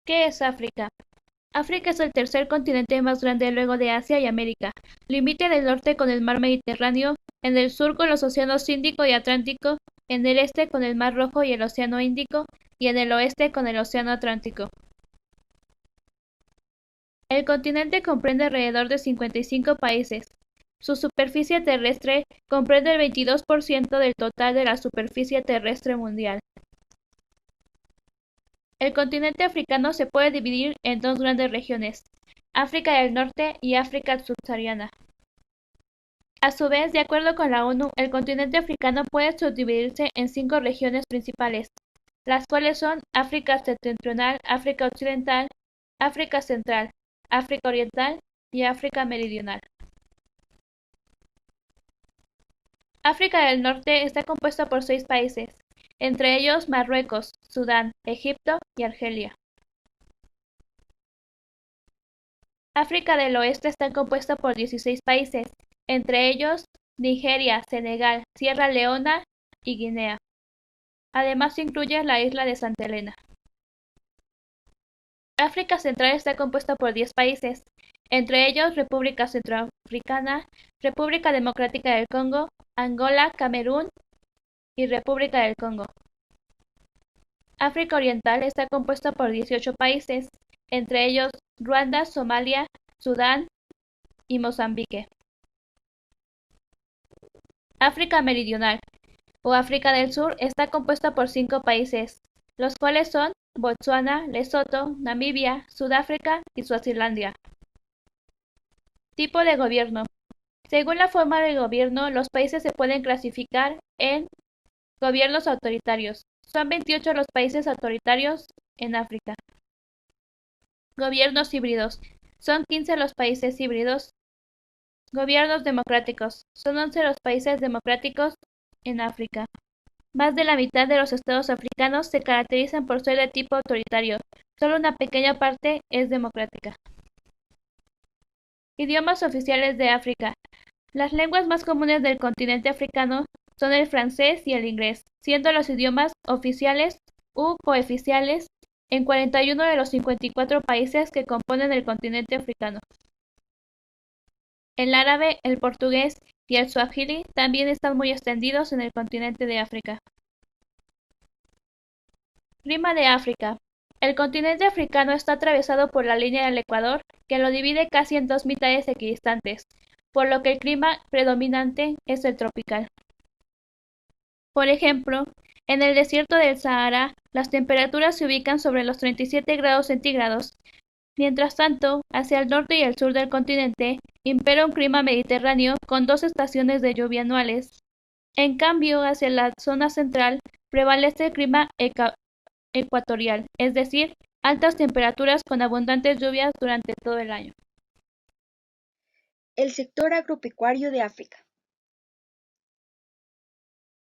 ¿Qué es África? África es el tercer continente más grande luego de Asia y América. Limita en el norte con el mar Mediterráneo, en el sur con los océanos Índico y Atlántico, en el este con el mar Rojo y el océano Índico, y en el oeste con el océano Atlántico. El continente comprende alrededor de 55 países. Su superficie terrestre comprende el 22% del total de la superficie terrestre mundial. El continente africano se puede dividir en dos grandes regiones, África del Norte y África subsahariana. A su vez, de acuerdo con la ONU, el continente africano puede subdividirse en cinco regiones principales, las cuales son África septentrional, África occidental, África central, África oriental y África meridional. África del Norte está compuesta por 6 países, entre ellos Marruecos, Sudán, Egipto y Argelia. África del Oeste está compuesta por 16 países, entre ellos Nigeria, Senegal, Sierra Leona y Guinea. Además incluye la isla de Santa Helena. África Central está compuesta por 10 países, entre ellos República Centroafricana, República Democrática del Congo, Angola, Camerún y República del Congo. África Oriental está compuesta por 18 países, entre ellos Ruanda, Somalia, Sudán y Mozambique. África Meridional o África del Sur está compuesta por 5 países, los cuales son Botsuana, Lesoto, Namibia, Sudáfrica y Suazilandia. Tipo de gobierno. Según la forma de gobierno, los países se pueden clasificar en gobiernos autoritarios. Son 28 los países autoritarios en África. Gobiernos híbridos. Son 15 los países híbridos. Gobiernos democráticos. Son 11 los países democráticos en África. Más de la mitad de los estados africanos se caracterizan por ser de tipo autoritario. Solo una pequeña parte es democrática. Idiomas oficiales de África. Las lenguas más comunes del continente africano son el francés y el inglés, siendo los idiomas oficiales u cooficiales en 41 de los 54 países que componen el continente africano. El árabe, el portugués y el suajili también están muy extendidos en el continente de África. Clima de África. El continente africano está atravesado por la línea del Ecuador, que lo divide casi en dos mitades equidistantes, por lo que el clima predominante es el tropical. Por ejemplo, en el desierto del Sahara, las temperaturas se ubican sobre los 37 grados centígrados. Mientras tanto, hacia el norte y el sur del continente, impera un clima mediterráneo con dos estaciones de lluvia anuales. En cambio, hacia la zona central, prevalece el clima ecuatorial, es decir, altas temperaturas con abundantes lluvias durante todo el año. El sector agropecuario de África.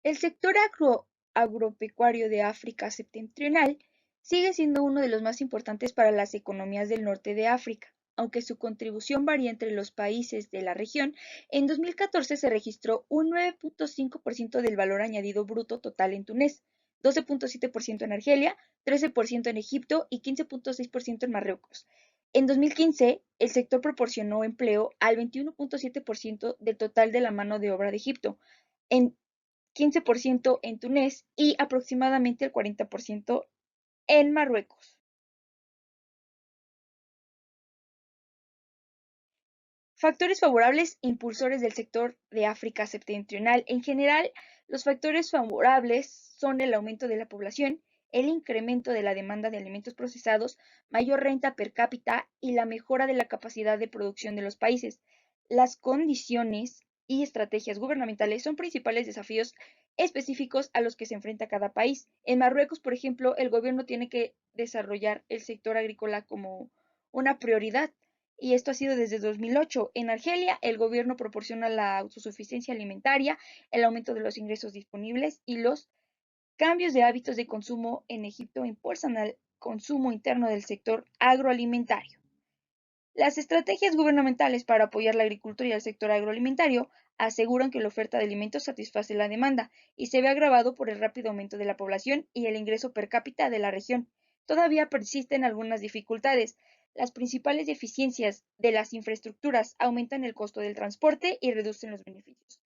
El sector agropecuario de África septentrional sigue siendo uno de los más importantes para las economías del norte de África, aunque su contribución varía entre los países de la región. En 2014 se registró un 9.5% del valor añadido bruto total en Túnez, 12.7% en Argelia, 13% en Egipto y 15.6% en Marruecos. En 2015, el sector proporcionó empleo al 21.7% del total de la mano de obra de Egipto, en 15% en Túnez y aproximadamente el 40% en Marruecos. Factores favorables impulsores del sector de África septentrional. En general, los factores favorables son el aumento de la población, el incremento de la demanda de alimentos procesados, mayor renta per cápita y la mejora de la capacidad de producción de los países. Las condiciones y estrategias gubernamentales son principales desafíos específicos a los que se enfrenta cada país. En Marruecos, por ejemplo, el gobierno tiene que desarrollar el sector agrícola como una prioridad y esto ha sido desde 2008. En Argelia, el gobierno proporciona la autosuficiencia alimentaria, el aumento de los ingresos disponibles y los cambios de hábitos de consumo en Egipto impulsan al consumo interno del sector agroalimentario. Las estrategias gubernamentales para apoyar la agricultura y el sector agroalimentario aseguran que la oferta de alimentos satisface la demanda y se ve agravado por el rápido aumento de la población y el ingreso per cápita de la región. todavía persisten algunas dificultades. Las principales deficiencias de las infraestructuras aumentan el costo del transporte y reducen los beneficios.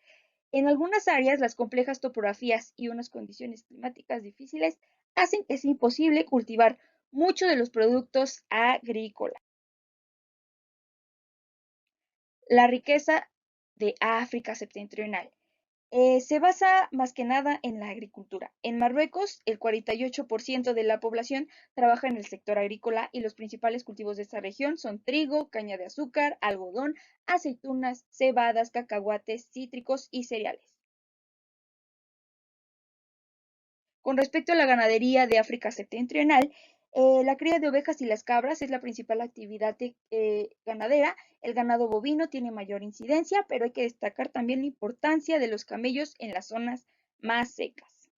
En algunas áreas, las complejas topografías y unas condiciones climáticas difíciles hacen que sea imposible cultivar muchos de los productos agrícolas. La riqueza de África septentrional se basa más que nada en la agricultura. En Marruecos, el 48% de la población trabaja en el sector agrícola y los principales cultivos de esta región son trigo, caña de azúcar, algodón, aceitunas, cebadas, cacahuates, cítricos y cereales. Con respecto a la ganadería de África septentrional, la cría de ovejas y las cabras es la principal actividad ganadera. El ganado bovino tiene mayor incidencia, pero hay que destacar también la importancia de los camellos en las zonas más secas.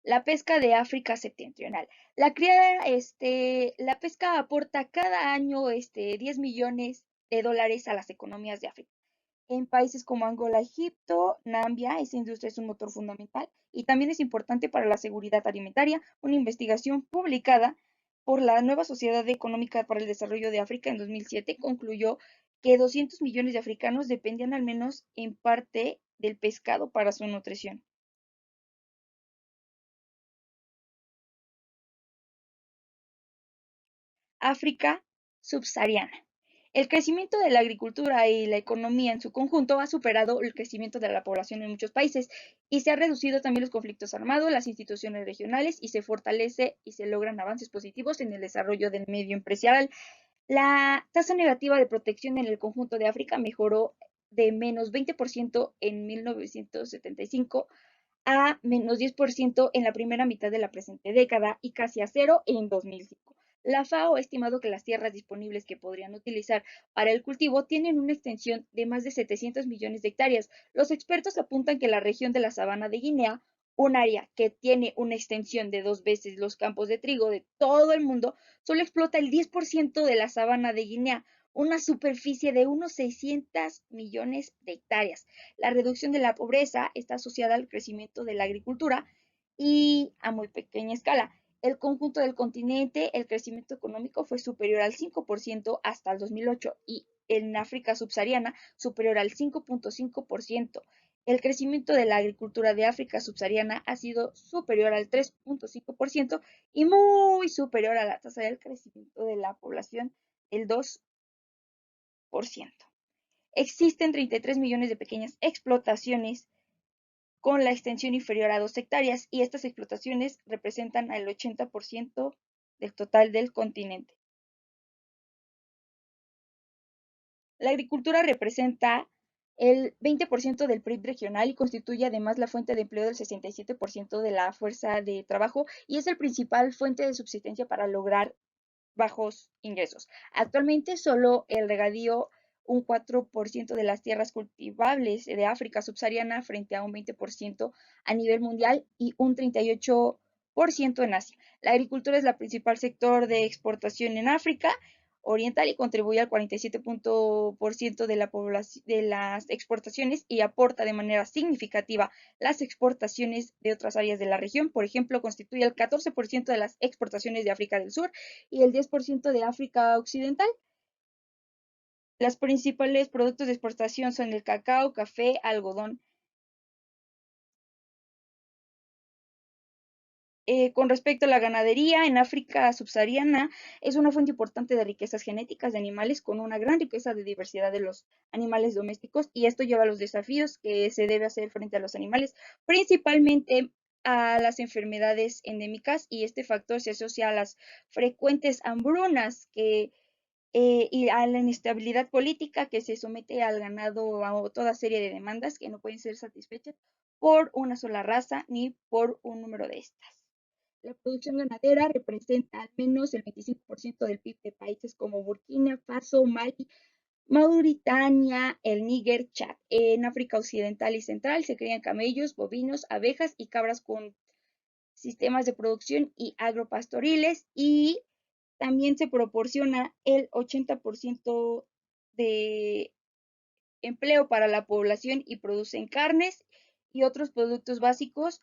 La pesca de África septentrional. La pesca aporta cada año 10 millones de dólares a las economías de África. En países como Angola, Egipto, Nambia, esa industria es un motor fundamental y también es importante para la seguridad alimentaria. Una investigación publicada por la Nueva Sociedad Económica para el Desarrollo de África en 2007 concluyó que 200 millones de africanos dependían al menos en parte del pescado para su nutrición. África subsahariana. El crecimiento de la agricultura y la economía en su conjunto ha superado el crecimiento de la población en muchos países y se han reducido también los conflictos armados, las instituciones regionales y se fortalece y se logran avances positivos en el desarrollo del medio empresarial. La tasa negativa de protección en el conjunto de África mejoró de menos 20% en 1975 a menos 10% en la primera mitad de la presente década y casi a cero en 2005. La FAO ha estimado que las tierras disponibles que podrían utilizar para el cultivo tienen una extensión de más de 700 millones de hectáreas. Los expertos apuntan que la región de la sabana de Guinea, un área que tiene una extensión de 2 veces los campos de trigo de todo el mundo, solo explota el 10% de la sabana de Guinea, una superficie de unos 600 millones de hectáreas. La reducción de la pobreza está asociada al crecimiento de la agricultura y a muy pequeña escala. El conjunto del continente, el crecimiento económico fue superior al 5% hasta el 2008 y en África subsahariana superior al 5.5%. El crecimiento de la agricultura de África subsahariana ha sido superior al 3.5% y muy superior a la tasa del crecimiento de la población, el 2%. Existen 33 millones de pequeñas explotaciones con la extensión inferior a 2 hectáreas y estas explotaciones representan el 80% del total del continente. La agricultura representa el 20% del PIB regional y constituye además la fuente de empleo del 67% de la fuerza de trabajo y es el principal fuente de subsistencia para lograr bajos ingresos. Actualmente solo el regadío un 4% de las tierras cultivables de África subsahariana frente a un 20% a nivel mundial y un 38% en Asia. La agricultura es el principal sector de exportación en África oriental y contribuye al 47% de la población de las exportaciones y aporta de manera significativa las exportaciones de otras áreas de la región. Por ejemplo, constituye el 14% de las exportaciones de África del Sur y el 10% de África Occidental. Los principales productos de exportación son el cacao, café, algodón. Con respecto a la ganadería, en África subsahariana es una fuente importante de riquezas genéticas de animales con una gran riqueza de diversidad de los animales domésticos y esto lleva a los desafíos que se debe hacer frente a los animales, principalmente a las enfermedades endémicas y este factor se asocia a las frecuentes hambrunas y a la inestabilidad política que se somete al ganado a toda serie de demandas que no pueden ser satisfechas por una sola raza ni por un número de estas. La producción ganadera representa al menos el 25% del PIB de países como Burkina Faso, Mali, Mauritania, el Níger, Chad. En África Occidental y Central se crían camellos, bovinos, abejas y cabras con sistemas de producción y agropastoriles y también se proporciona el 80% de empleo para la población y producen carnes y otros productos básicos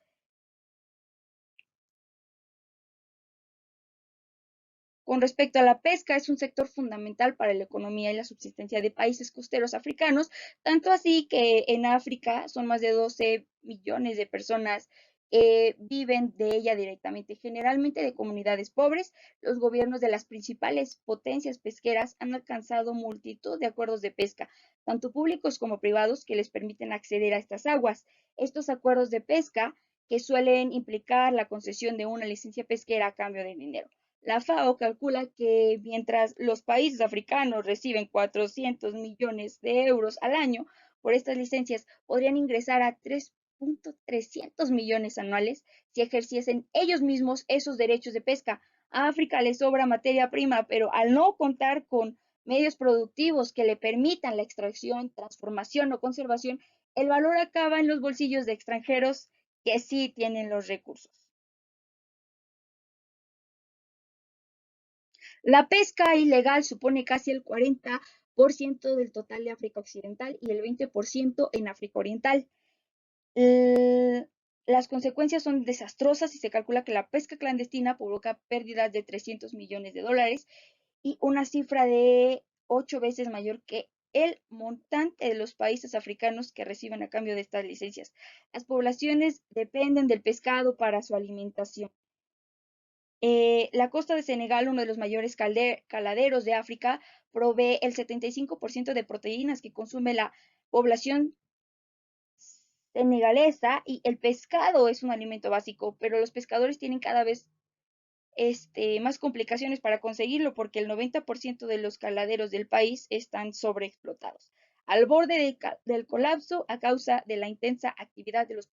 Con respecto a la pesca, es un sector fundamental para la economía y la subsistencia de países costeros africanos, tanto así que en África son más de 12 millones de personas que viven de ella directamente, generalmente de comunidades pobres. Los gobiernos de las principales potencias pesqueras han alcanzado multitud de acuerdos de pesca, tanto públicos como privados, que les permiten acceder a estas aguas. Estos acuerdos de pesca que suelen implicar la concesión de una licencia pesquera a cambio de dinero. La FAO calcula que mientras los países africanos reciben 400 millones de euros al año por estas licencias, podrían ingresar a 3.300 millones anuales si ejerciesen ellos mismos esos derechos de pesca. A África le sobra materia prima, pero al no contar con medios productivos que le permitan la extracción, transformación o conservación, el valor acaba en los bolsillos de extranjeros que sí tienen los recursos. La pesca ilegal supone casi el 40% del total de África Occidental y el 20% en África Oriental. Las consecuencias son desastrosas y se calcula que la pesca clandestina provoca pérdidas de 300 millones de dólares y una cifra de 8 veces mayor que el montante de los países africanos que reciben a cambio de estas licencias. Las poblaciones dependen del pescado para su alimentación. La costa de Senegal, uno de los mayores caladeros de África, provee el 75% de proteínas que consume la población senegalesa, y el pescado es un alimento básico, pero los pescadores tienen cada vez más complicaciones para conseguirlo porque el 90% de los caladeros del país están sobreexplotados, al borde del colapso a causa de la intensa actividad de los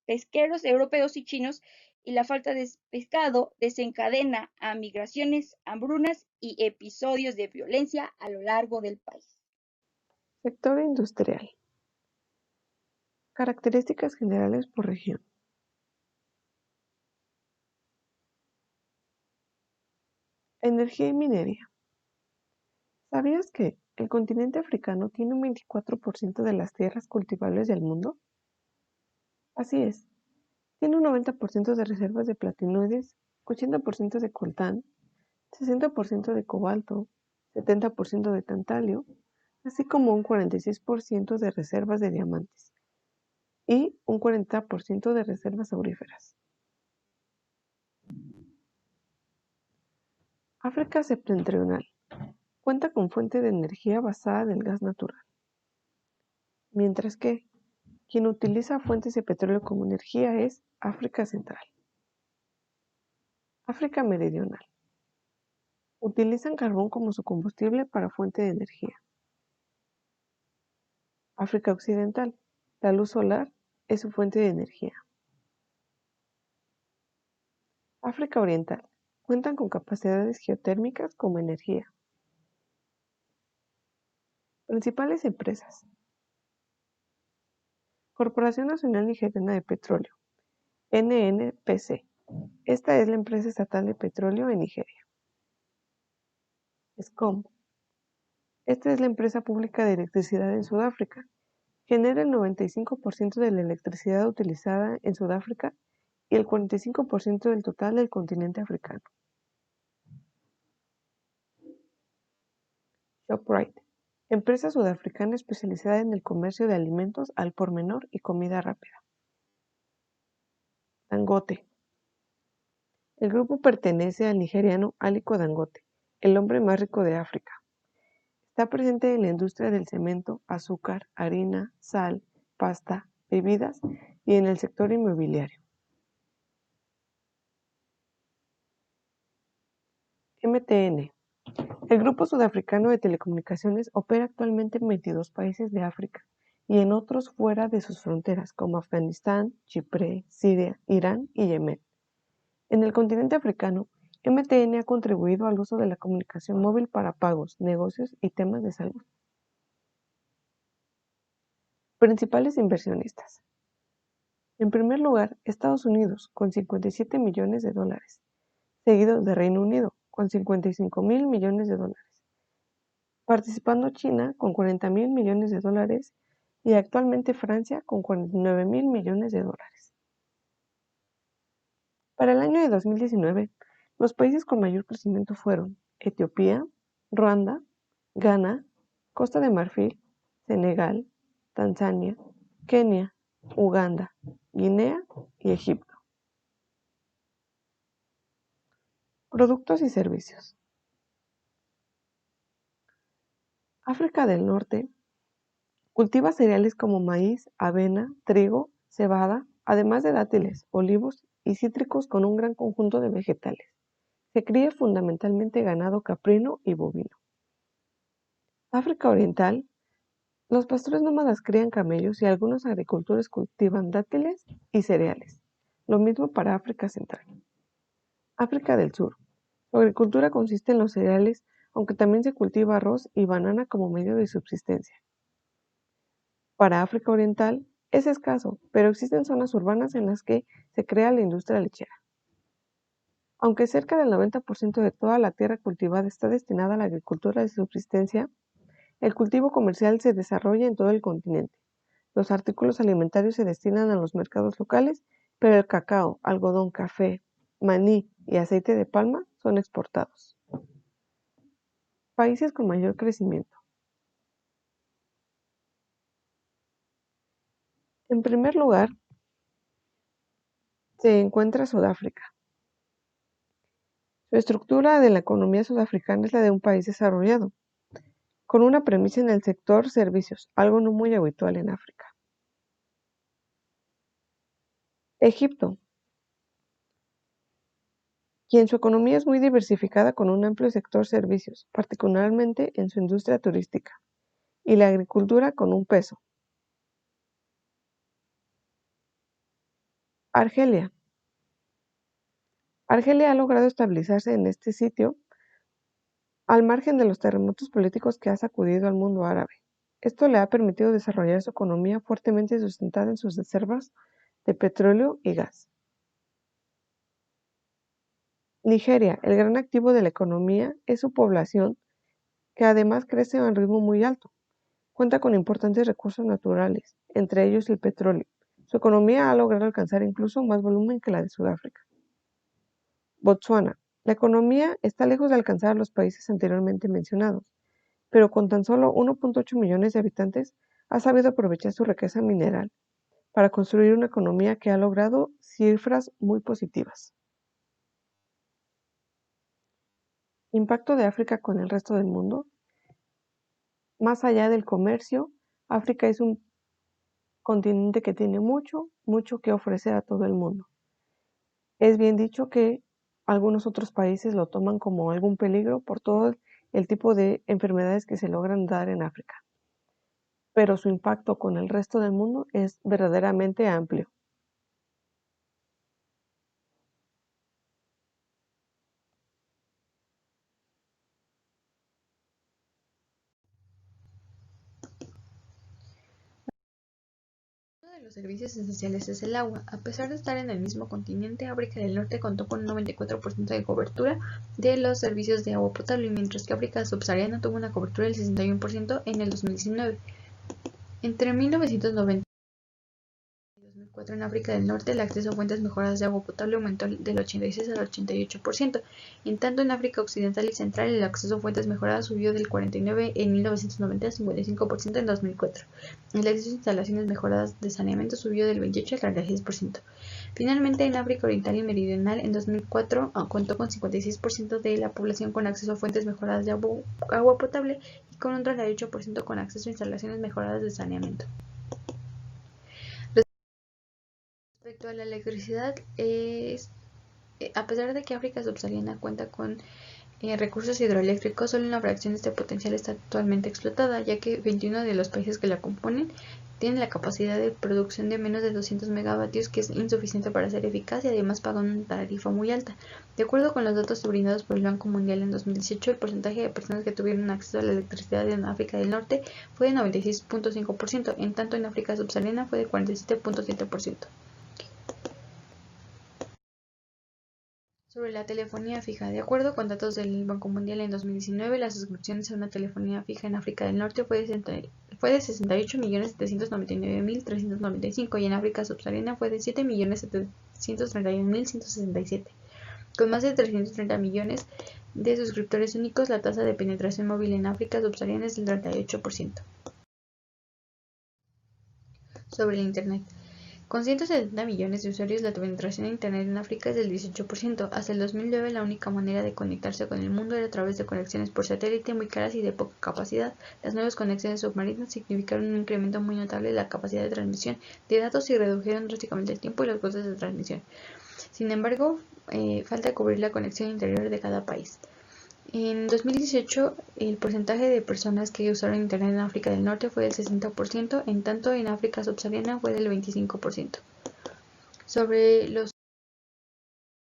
pesqueros europeos y chinos, y la falta de pescado desencadena a migraciones, hambrunas y episodios de violencia a lo largo del país. Sector industrial. Características generales por región. Energía y minería. ¿Sabías que el continente africano tiene un 24% de las tierras cultivables del mundo? Así es, tiene un 90% de reservas de platinoides, 80% de coltán, 60% de cobalto, 70% de tantalio, así como un 46% de reservas de diamantes y un 40% de reservas auríferas. África septentrional cuenta con fuente de energía basada en el gas natural, mientras que quien utiliza fuentes de petróleo como energía es África Central. África Meridional. Utilizan carbón como su combustible para fuente de energía. África Occidental. La luz solar es su fuente de energía. África Oriental. Cuentan con capacidades geotérmicas como energía. Principales empresas. Corporación Nacional Nigeriana de Petróleo, NNPC. Esta es la empresa estatal de petróleo en Nigeria. Eskom. Esta es la empresa pública de electricidad en Sudáfrica. Genera el 95% de la electricidad utilizada en Sudáfrica y el 45% del total del continente africano. Shoprite. Empresa sudafricana especializada en el comercio de alimentos al por menor y comida rápida. Dangote. El grupo pertenece al nigeriano Aliko Dangote, el hombre más rico de África. Está presente en la industria del cemento, azúcar, harina, sal, pasta, bebidas y en el sector inmobiliario. MTN. El grupo sudafricano de telecomunicaciones opera actualmente en 22 países de África y en otros fuera de sus fronteras como Afganistán, Chipre, Siria, Irán y Yemen. En el continente africano, MTN ha contribuido al uso de la comunicación móvil para pagos, negocios y temas de salud. Principales inversionistas. En primer lugar, Estados Unidos, con 57 millones de dólares, seguido de Reino Unido, con 55.000 millones de dólares. Participando China, con 40.000 millones de dólares, y actualmente Francia, con 49.000 millones de dólares. Para el año de 2019, Los países con mayor crecimiento fueron Etiopía, Ruanda, Ghana, Costa de Marfil, Senegal, Tanzania, Kenia, Uganda, Guinea y Egipto. Productos y servicios. África del Norte cultiva cereales como maíz, avena, trigo, cebada, además de dátiles, olivos y cítricos con un gran conjunto de vegetales. Se cría fundamentalmente ganado caprino y bovino. África Oriental. Los pastores nómadas crían camellos y algunos agricultores cultivan dátiles y cereales. Lo mismo para África Central. África del Sur. Su agricultura consiste en los cereales, aunque también se cultiva arroz y banana como medio de subsistencia. Para África Oriental es escaso, pero existen zonas urbanas en las que se crea la industria lechera. Aunque cerca del 90% de toda la tierra cultivada está destinada a la agricultura de subsistencia, el cultivo comercial se desarrolla en todo el continente. Los artículos alimentarios se destinan a los mercados locales, pero el cacao, algodón, café, maní y aceite de palma son exportados. Países con mayor crecimiento. En primer lugar, se encuentra Sudáfrica. Su estructura de la economía sudafricana es la de un país desarrollado, con una premisa en el sector servicios, algo no muy habitual en África. Egipto, quien su economía es muy diversificada con un amplio sector servicios, particularmente en su industria turística, y la agricultura con un peso. Argelia. Argelia ha logrado estabilizarse en este sitio al margen de los terremotos políticos que ha sacudido al mundo árabe. Esto le ha permitido desarrollar su economía fuertemente sustentada en sus reservas de petróleo y gas. Nigeria, el gran activo de la economía es su población, que además crece a un ritmo muy alto. Cuenta con importantes recursos naturales, entre ellos el petróleo. Su economía ha logrado alcanzar incluso más volumen que la de Sudáfrica. Botsuana. La economía está lejos de alcanzar a los países anteriormente mencionados, pero con tan solo 1.8 millones de habitantes ha sabido aprovechar su riqueza mineral para construir una economía que ha logrado cifras muy positivas. Impacto de África con el resto del mundo. Más allá del comercio, África es un continente que tiene mucho que ofrecer a todo el mundo. Es bien dicho que algunos otros países lo toman como algún peligro por todo el tipo de enfermedades que se logran dar en África, pero su impacto con el resto del mundo es verdaderamente amplio. Uno de los servicios esenciales es el agua. A pesar de estar en el mismo continente, África del Norte contó con un 94% de cobertura de los servicios de agua potable, mientras que África subsahariana tuvo una cobertura del 61% en el 2019. Entre 1990 y 2004 en África del Norte, el acceso a fuentes mejoradas de agua potable aumentó del 86 al 88%. En tanto, en África Occidental y Central, el acceso a fuentes mejoradas subió del 49% en 1990 al 55% en 2004. El acceso a instalaciones mejoradas de saneamiento subió del 28 al 36%. Finalmente, en África Oriental y Meridional, en 2004 contó con 56% de la población con acceso a fuentes mejoradas de agua potable y con un 38% con acceso a instalaciones mejoradas de saneamiento. Respecto a la electricidad, a pesar de que África subsahariana cuenta con recursos hidroeléctricos, solo una fracción de este potencial está actualmente explotada, ya que 21 de los países que la componen tienen la capacidad de producción de menos de 200 megavatios, que es insuficiente para ser eficaz y además pagan una tarifa muy alta. De acuerdo con los datos brindados por el Banco Mundial en 2018, el porcentaje de personas que tuvieron acceso a la electricidad en África del Norte fue de 96.5%, en tanto en África subsahariana fue de 47.7%. Sobre la telefonía fija. De acuerdo con datos del Banco Mundial en 2019, las suscripciones a una telefonía fija en África del Norte fue de 68.799.395 y en África subsahariana fue de 7.731.167. Con más de 330 millones de suscriptores únicos, la tasa de penetración móvil en África subsahariana es del 38%. Sobre el Internet. Con 170 millones de usuarios, la penetración de Internet en África es del 18%. Hasta el 2009, la única manera de conectarse con el mundo era a través de conexiones por satélite muy caras y de poca capacidad. Las nuevas conexiones submarinas significaron un incremento muy notable de la capacidad de transmisión de datos y redujeron drásticamente el tiempo y los costos de transmisión. Sin embargo, falta cubrir la conexión interior de cada país. En 2018, el porcentaje de personas que usaron Internet en África del Norte fue del 60%, en tanto en África subsahariana fue del 25%. Sobre los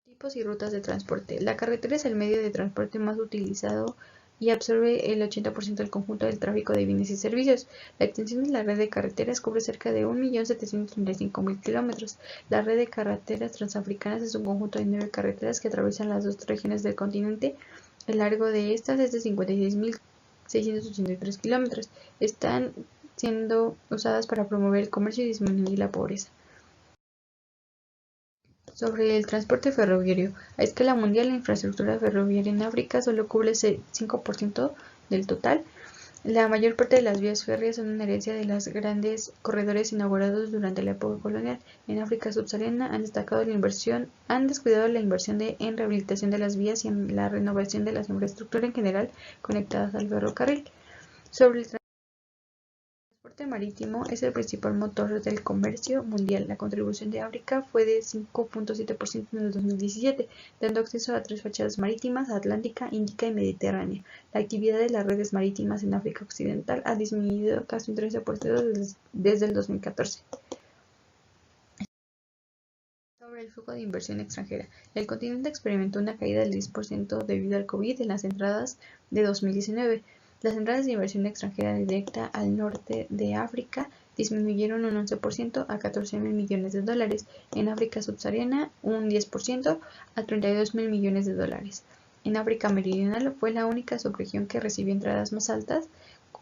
tipos y rutas de transporte. La carretera es el medio de transporte más utilizado y absorbe el 80% del conjunto del tráfico de bienes y servicios. La extensión de la red de carreteras cubre cerca de 1.735.000 kilómetros. La red de carreteras transafricanas es un conjunto de 9 carreteras que atraviesan las dos regiones del continente. El largo de estas es de 56.683 kilómetros. Están siendo usadas para promover el comercio y disminuir la pobreza. Sobre el transporte ferroviario. A escala mundial, la infraestructura ferroviaria en África solo cubre el 5% del total. La mayor parte de las vías férreas son una herencia de los grandes corredores inaugurados durante la época colonial. En África subsahariana han descuidado la inversión en rehabilitación de las vías y en la renovación de la infraestructura en general conectadas al ferrocarril. Sobre el transporte marítimo es el principal motor del comercio mundial. La contribución de África fue de 5.7% en el 2017, dando acceso a 3 fachadas marítimas: Atlántica, Índica y Mediterránea. La actividad de las redes marítimas en África Occidental ha disminuido casi un 13% desde el 2014. Sobre el flujo de inversión extranjera. El continente experimentó una caída del 10% debido al COVID en las entradas de 2019. Las entradas de inversión extranjera directa al norte de África disminuyeron un 11% a 14.000 millones de dólares. En África subsahariana, un 10% a 32.000 millones de dólares. En África meridional fue la única subregión que recibió entradas más altas,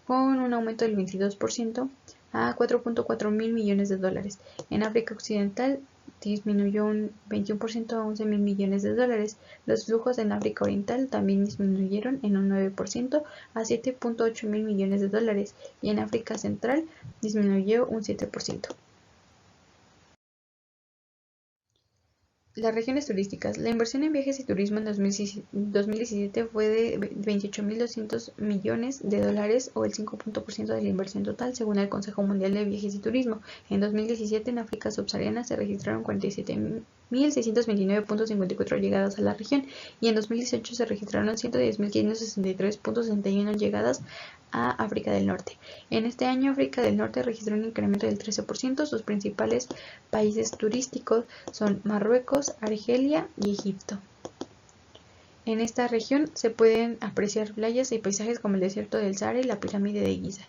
con un aumento del 22% a 4.4 mil millones de dólares. En África occidental disminuyó un 21% a 11.000 millones de dólares. Los flujos en África Oriental también disminuyeron en un 9% a 7.8 mil millones de dólares y en África Central disminuyó un 7%. Las regiones turísticas. La inversión en viajes y turismo en 2017 fue de 28.200 millones de dólares o el 5% de la inversión total, según el Consejo Mundial de Viajes y Turismo. En 2017 en África subsahariana se registraron 47.629.54 llegadas a la región y en 2018 se registraron 110.563.61 llegadas a África del Norte. En este año África del Norte registró un incremento del 13%. Sus principales países turísticos son Marruecos, Argelia y Egipto. En esta región se pueden apreciar playas y paisajes como el desierto del Sahara y la pirámide de Giza.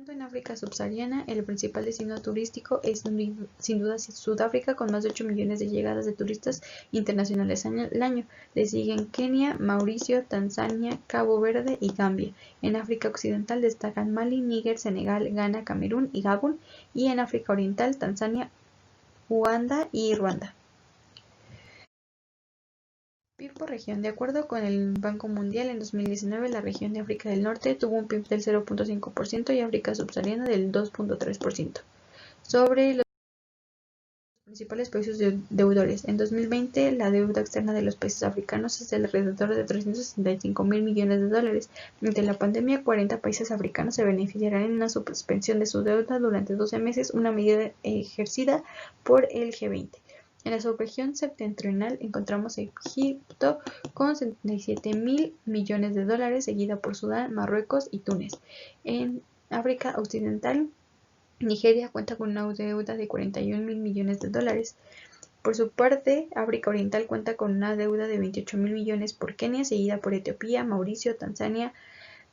En África subsahariana, el principal destino turístico es sin duda Sudáfrica, con más de 8 millones de llegadas de turistas internacionales al año. Le siguen Kenia, Mauricio, Tanzania, Cabo Verde y Gambia. En África occidental destacan Mali, Níger, Senegal, Ghana, Camerún y Gabón, y en África oriental Tanzania, Uganda y Ruanda. PIB por región. De acuerdo con el Banco Mundial, en 2019 la región de África del Norte tuvo un PIB del 0.5% y África subsahariana del 2.3%. Sobre los principales países deudores. En 2020, la deuda externa de los países africanos es de alrededor de 365.000 millones de dólares. Ante la pandemia, 40 países africanos se beneficiarán en una suspensión de su deuda durante 12 meses, una medida ejercida por el G20. En la subregión septentrional encontramos Egipto con 77.000 millones de dólares, seguida por Sudán, Marruecos y Túnez. En África occidental, Nigeria cuenta con una deuda de 41.000 millones de dólares. Por su parte, África Oriental cuenta con una deuda de 28.000 millones por Kenia, seguida por Etiopía, Mauricio, Tanzania,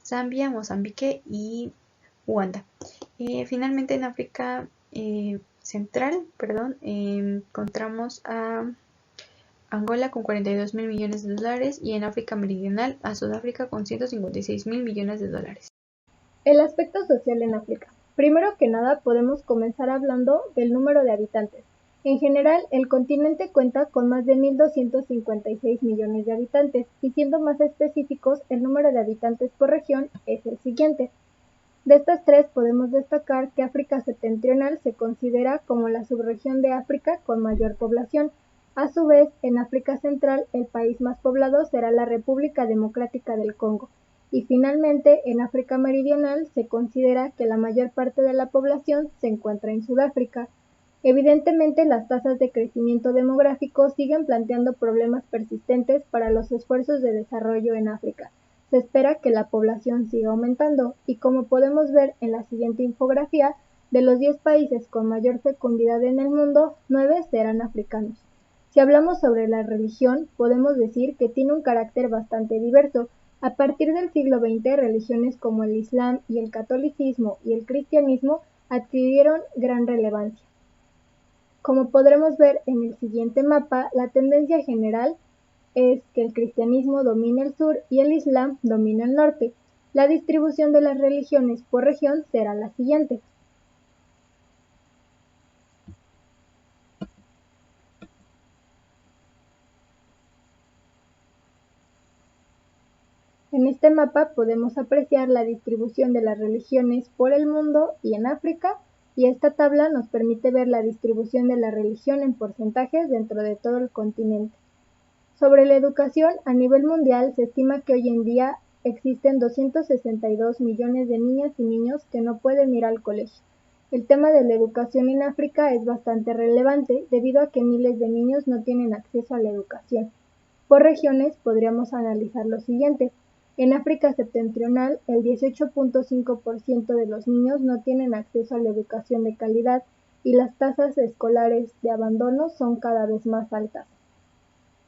Zambia, Mozambique y Uganda. Finalmente, en África Central, encontramos a Angola con 42.000 millones de dólares y en África Meridional a Sudáfrica con 156.000 millones de dólares. El aspecto social en África. Primero que nada podemos comenzar hablando del número de habitantes. En general, el continente cuenta con más de 1.256 millones de habitantes, y siendo más específicos, el número de habitantes por región es el siguiente. De estas tres podemos destacar que África septentrional se considera como la subregión de África con mayor población. A su vez, en África central, el país más poblado será la República Democrática del Congo. Y finalmente, en África meridional se considera que la mayor parte de la población se encuentra en Sudáfrica. Evidentemente, las tasas de crecimiento demográfico siguen planteando problemas persistentes para los esfuerzos de desarrollo en África. Se espera que la población siga aumentando y, como podemos ver en la siguiente infografía, de los 10 países con mayor fecundidad en el mundo, 9 serán africanos. Si hablamos sobre la religión, podemos decir que tiene un carácter bastante diverso. A partir del siglo XX, religiones como el Islam y el catolicismo y el cristianismo adquirieron gran relevancia. Como podremos ver en el siguiente mapa, la tendencia general es que el cristianismo domina el sur y el islam domina el norte. La distribución de las religiones por región será la siguiente. En este mapa podemos apreciar la distribución de las religiones por el mundo y en África, y esta tabla nos permite ver la distribución de la religión en porcentajes dentro de todo el continente. Sobre la educación, a nivel mundial se estima que hoy en día existen 262 millones de niñas y niños que no pueden ir al colegio. El tema de la educación en África es bastante relevante debido a que miles de niños no tienen acceso a la educación. Por regiones podríamos analizar lo siguiente. En África septentrional, el 18.5% de los niños no tienen acceso a la educación de calidad y las tasas escolares de abandono son cada vez más altas.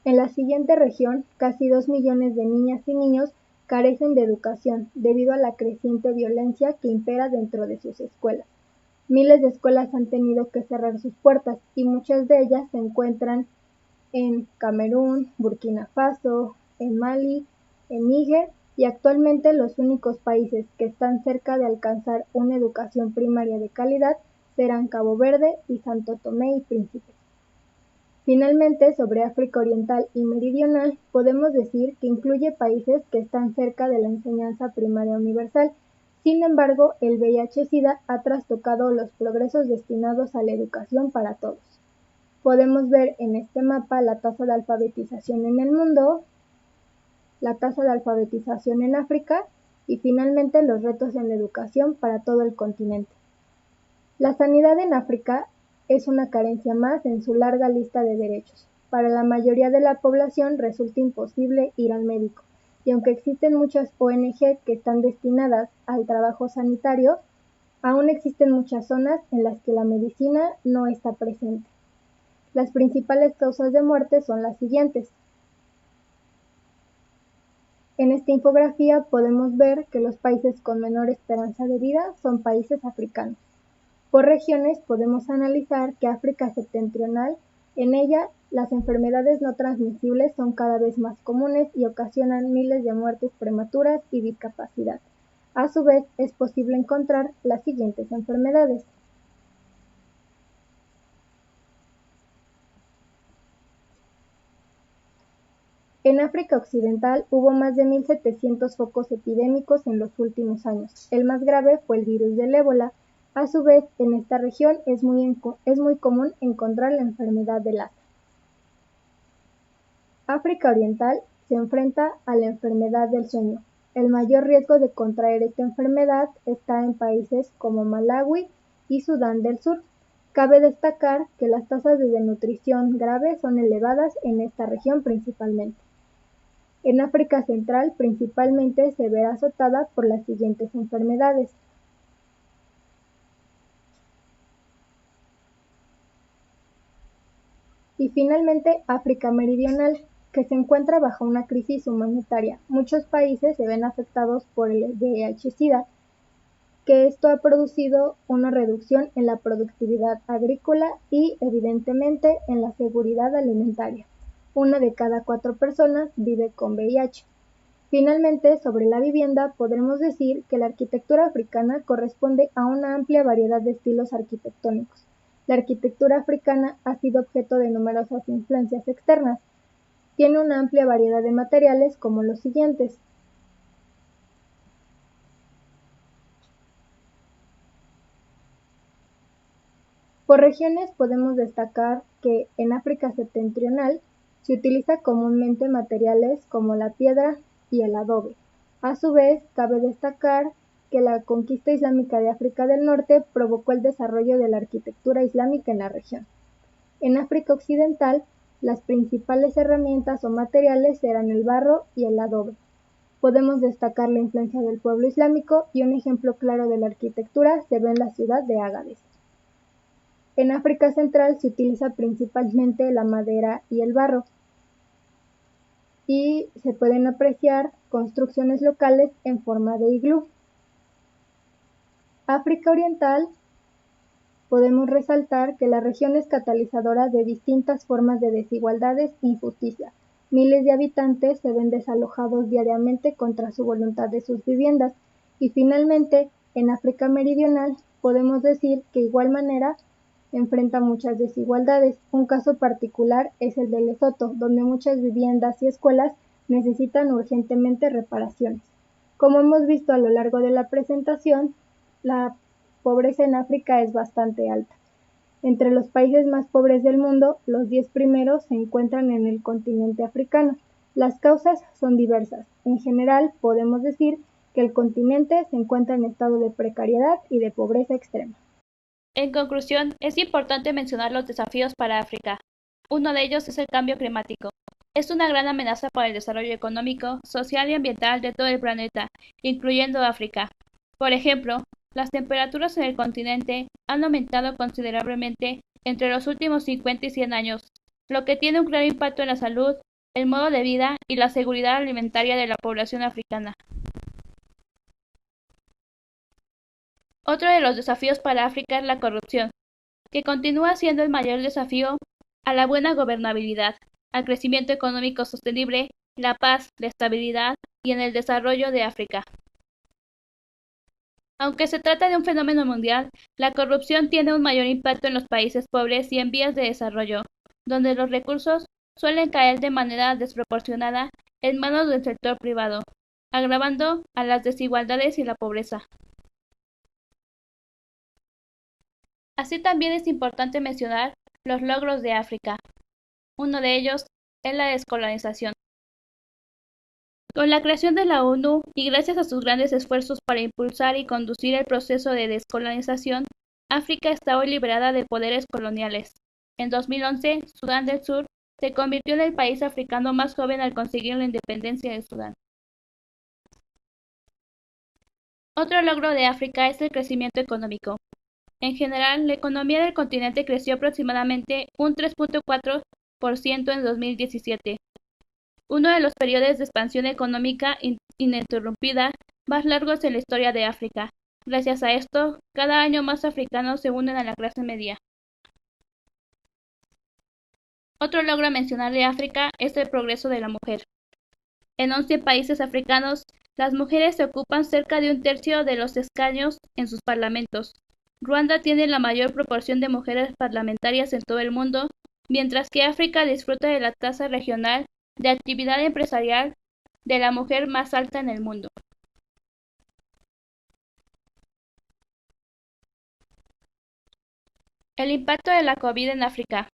En la siguiente región, casi 2 millones de niñas y niños carecen de educación debido a la creciente violencia que impera dentro de sus escuelas. Miles de escuelas han tenido que cerrar sus puertas y muchas de ellas se encuentran en Camerún, Burkina Faso, en Mali, en Níger, y actualmente los únicos países que están cerca de alcanzar una educación primaria de calidad serán Cabo Verde y Santo Tomé y Príncipe. Finalmente, sobre África Oriental y Meridional, podemos decir que incluye países que están cerca de la enseñanza primaria universal. Sin embargo, el VIH-Sida ha trastocado los progresos destinados a la educación para todos. Podemos ver en este mapa la tasa de alfabetización en el mundo, la tasa de alfabetización en África y finalmente los retos en la educación para todo el continente. La sanidad en África es una carencia más en su larga lista de derechos. Para la mayoría de la población resulta imposible ir al médico, y aunque existen muchas ONG que están destinadas al trabajo sanitario, aún existen muchas zonas en las que la medicina no está presente. Las principales causas de muerte son las siguientes. En esta infografía podemos ver que los países con menor esperanza de vida son países africanos. Por regiones podemos analizar que África septentrional, en ella las enfermedades no transmisibles son cada vez más comunes y ocasionan miles de muertes prematuras y discapacidad. A su vez, es posible encontrar las siguientes enfermedades. En África Occidental hubo más de 1.700 focos epidémicos en los últimos años. El más grave fue el virus del ébola. A su vez, en esta región es muy común encontrar la enfermedad de Lassa. África Oriental se enfrenta a la enfermedad del sueño. El mayor riesgo de contraer esta enfermedad está en países como Malawi y Sudán del Sur. Cabe destacar que las tasas de desnutrición grave son elevadas en esta región principalmente. En África Central principalmente se verá azotada por las siguientes enfermedades. Y finalmente África Meridional, que se encuentra bajo una crisis humanitaria. Muchos países se ven afectados por el VIH-Sida, que esto ha producido una reducción en la productividad agrícola y evidentemente en la seguridad alimentaria. 1 de cada 4 personas vive con VIH. Finalmente, sobre la vivienda, podremos decir que la arquitectura africana corresponde a una amplia variedad de estilos arquitectónicos. La arquitectura africana ha sido objeto de numerosas influencias externas. Tiene una amplia variedad de materiales como los siguientes: por regiones podemos destacar que en África septentrional se utiliza comúnmente materiales como la piedra y el adobe. A su vez, cabe destacar que la conquista islámica de África del Norte provocó el desarrollo de la arquitectura islámica en la región. En África occidental, las principales herramientas o materiales eran el barro y el adobe. Podemos destacar la influencia del pueblo islámico y un ejemplo claro de la arquitectura se ve en la ciudad de Agadez. En África Central se utiliza principalmente la madera y el barro, y se pueden apreciar construcciones locales en forma de iglú. África Oriental, podemos resaltar que la región es catalizadora de distintas formas de desigualdades e injusticia. Miles de habitantes se ven desalojados diariamente contra su voluntad de sus viviendas. Y finalmente, en África Meridional, podemos decir que de igual manera enfrenta muchas desigualdades. Un caso particular es el de Lesoto, donde muchas viviendas y escuelas necesitan urgentemente reparaciones. Como hemos visto a lo largo de la presentación, la pobreza en África es bastante alta. Entre los países más pobres del mundo, los 10 primeros se encuentran en el continente africano. Las causas son diversas. En general, podemos decir que el continente se encuentra en estado de precariedad y de pobreza extrema. En conclusión, es importante mencionar los desafíos para África. Uno de ellos es el cambio climático. Es una gran amenaza para el desarrollo económico, social y ambiental de todo el planeta, incluyendo África. Por ejemplo, las temperaturas en el continente han aumentado considerablemente entre los últimos 50 y 100 años, lo que tiene un claro impacto en la salud, el modo de vida y la seguridad alimentaria de la población africana. Otro de los desafíos para África es la corrupción, que continúa siendo el mayor desafío a la buena gobernabilidad, al crecimiento económico sostenible, la paz, la estabilidad y en el desarrollo de África. Aunque se trata de un fenómeno mundial, la corrupción tiene un mayor impacto en los países pobres y en vías de desarrollo, donde los recursos suelen caer de manera desproporcionada en manos del sector privado, agravando a las desigualdades y la pobreza. Así también es importante mencionar los logros de África. Uno de ellos es la descolonización. Con la creación de la ONU y gracias a sus grandes esfuerzos para impulsar y conducir el proceso de descolonización, África está hoy liberada de poderes coloniales. En 2011, Sudán del Sur se convirtió en el país africano más joven al conseguir la independencia de Sudán. Otro logro de África es el crecimiento económico. En general, la economía del continente creció aproximadamente un 3.4% en 2017, uno de los periodos de expansión económica ininterrumpida más largos en la historia de África. Gracias a esto, cada año más africanos se unen a la clase media. Otro logro a mencionar de África es el progreso de la mujer. En 11 países africanos, las mujeres se ocupan cerca de un tercio de los escaños en sus parlamentos. Ruanda tiene la mayor proporción de mujeres parlamentarias en todo el mundo, mientras que África disfruta de la tasa regional de actividad empresarial de la mujer más alta en el mundo. El impacto de la COVID en África.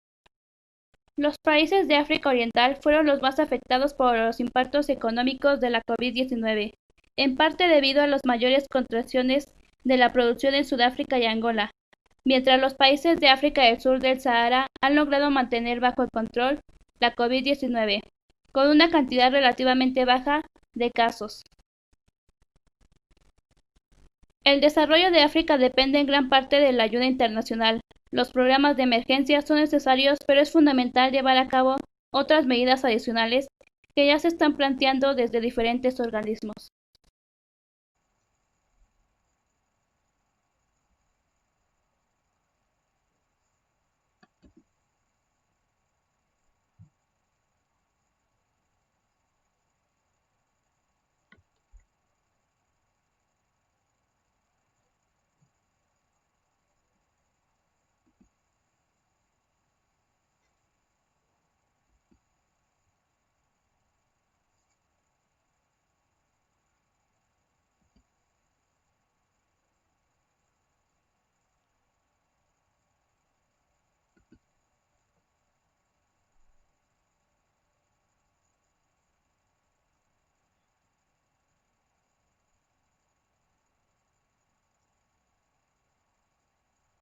Los países de África Oriental fueron los más afectados por los impactos económicos de la COVID-19, en parte debido a las mayores contracciones de la producción en Sudáfrica y Angola, mientras los países de África del Sur del Sahara han logrado mantener bajo control la COVID-19, con una cantidad relativamente baja de casos. El desarrollo de África depende en gran parte de la ayuda internacional. Los programas de emergencia son necesarios, pero es fundamental llevar a cabo otras medidas adicionales que ya se están planteando desde diferentes organismos.